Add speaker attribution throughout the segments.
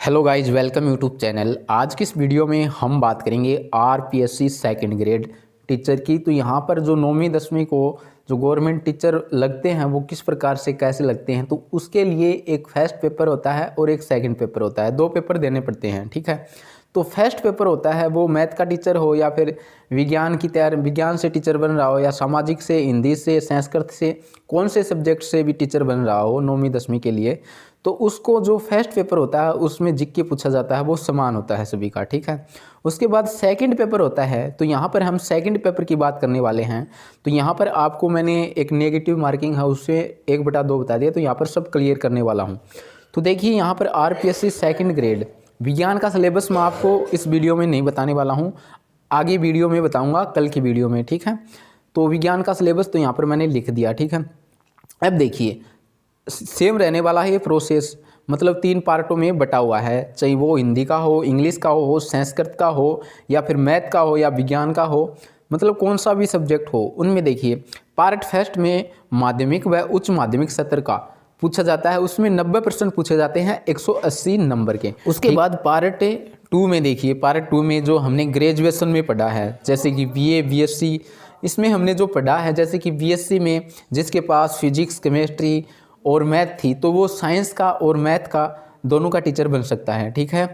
Speaker 1: Hello guys, welcome YouTube channel. आज की इस वीडियो में हम बात करेंगे आरपीएससी सेकंड ग्रेड टीचर की। तो यहाँ पर जो 9वीं 10वीं को जो गवर्नमेंट टीचर लगते हैं वो किस प्रकार से कैसे लगते हैं, तो उसके लिए एक फर्स्ट पेपर होता है और एक सेकंड पेपर होता है। 2 पेपर देने पड़ते हैं, ठीक है। तो फर्स्ट पेपर होता है वो मैथ का टीचर हो या फिर विज्ञान से टीचर बन रहा हो या सामाजिक से, हिंदी से, संस्कृत से, कौन से सब्जेक्ट से भी टीचर बन रहा हो 9वीं 10वीं के लिए, तो उसको जो फर्स्ट पेपर होता है उसमें जीके पूछा जाता है, वो समान होता है सभी का, ठीक है। उसके बाद सेकंड पेपर होता है, तो यहाँ पर हम सेकंड पेपर की बात करने वाले हैं। तो यहाँ पर आपको मैंने एक नेगेटिव मार्किंग है उससे 1/2 बता दिया, तो यहाँ पर सब क्लियर करने वाला हूँ। तो देखिए यहाँ पर आरपीएससी सेकंड ग्रेड विज्ञान का सिलेबस मैं आपको इस वीडियो में नहीं बताने वाला हूँ, आगे वीडियो में बताऊँगा, कल की वीडियो में, ठीक है। तो विज्ञान का सिलेबस तो यहाँ पर मैंने लिख दिया, ठीक है। अब देखिए सेम रहने वाला है ये प्रोसेस, मतलब 3 पार्टों में बटा हुआ है, चाहे वो हिंदी का हो, इंग्लिश का हो, संस्कृत का हो या फिर मैथ का हो या विज्ञान का हो, मतलब कौन सा भी सब्जेक्ट हो उनमें। देखिए पार्ट फर्स्ट में माध्यमिक व उच्च माध्यमिक सत्र का पूछा जाता है, उसमें 90% पूछे जाते हैं 180 नंबर के। उसके बाद पार्ट 2 में देखिए, पार्ट 2 में जो हमने ग्रेजुएशन में पढ़ा है, जैसे कि बीए बीएससी, इसमें हमने जो पढ़ा है, जैसे कि बीएससी में जिसके पास फिजिक्स केमिस्ट्री और मैथ थी, तो वो साइंस का और मैथ का दोनों का टीचर बन सकता है, ठीक है।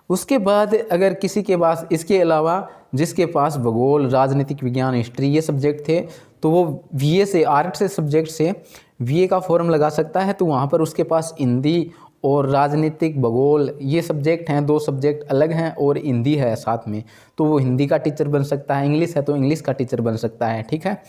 Speaker 1: उसके बाद अगर किसी के पास इसके अलावा जिसके पास भूगोल, राजनीतिक विज्ञान, हिस्ट्री ये सब्जेक्ट थे, तो वो बीए से, आर्ट से सब्जेक्ट से बीए का फॉर्म लगा सकता है। तो वहाँ पर उसके पास हिंदी और राजनीतिक, भूगोल ये सब्जेक्ट हैं, 2 सब्जेक्ट अलग हैं और हिंदी है साथ में, तो वो हिंदी का टीचर बन सकता है। इंग्लिश है तो इंग्लिश का टीचर बन सकता है, ठीक है।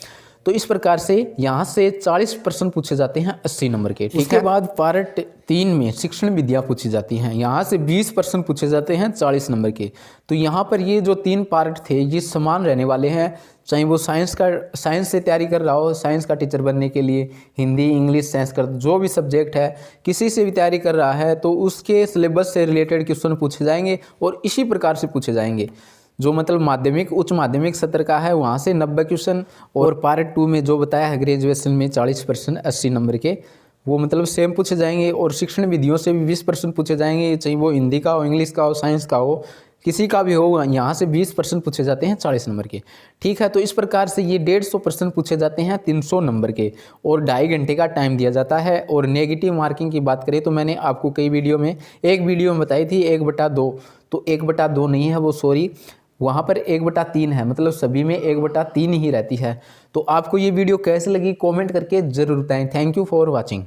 Speaker 1: तो इस प्रकार से यहाँ से 40% पूछे जाते हैं 80 नंबर के, ठीक है। उसके बाद पार्ट 3 में शिक्षण विद्या पूछी जाती हैं, यहाँ से 20% पूछे जाते हैं 40 नंबर के। तो यहाँ पर ये जो 3 पार्ट थे ये समान रहने वाले हैं, चाहे वो साइंस से तैयारी कर रहा हो, साइंस का टीचर बनने के लिए, हिंदी, इंग्लिश, संस्कृत जो भी सब्जेक्ट है किसी से भी तैयारी कर रहा है, तो उसके सिलेबस से रिलेटेड क्वेश्चन पूछे जाएंगे और इसी प्रकार से पूछे जाएंगे। जो मतलब माध्यमिक उच्च माध्यमिक सत्र का है वहाँ से 90 क्वेश्चन, और पार्ट 2 में जो बताया है ग्रेजुएशन में 40% 80 नंबर के, वो मतलब सेम पूछे जाएंगे। और शिक्षण विधियों से भी 20% पूछे जाएंगे, चाहे वो हिंदी का हो, इंग्लिश का हो, साइंस का हो, किसी का भी हो, यहाँ से 20% पूछे जाते हैं 40 नंबर के, ठीक है। तो इस प्रकार से ये 150% पूछे जाते हैं 300 नंबर के, और 2.5 घंटे का टाइम दिया जाता है। और नेगेटिव मार्किंग की बात करें तो मैंने आपको कई वीडियो में, एक वीडियो में बताई थी 1/2, तो 1/2 नहीं है वो, सॉरी, वहाँ पर 1/3 है, मतलब सभी में 1/3 ही रहती है। तो आपको ये वीडियो कैसे लगी कमेंट करके ज़रूर बताएं। Thank you for watching.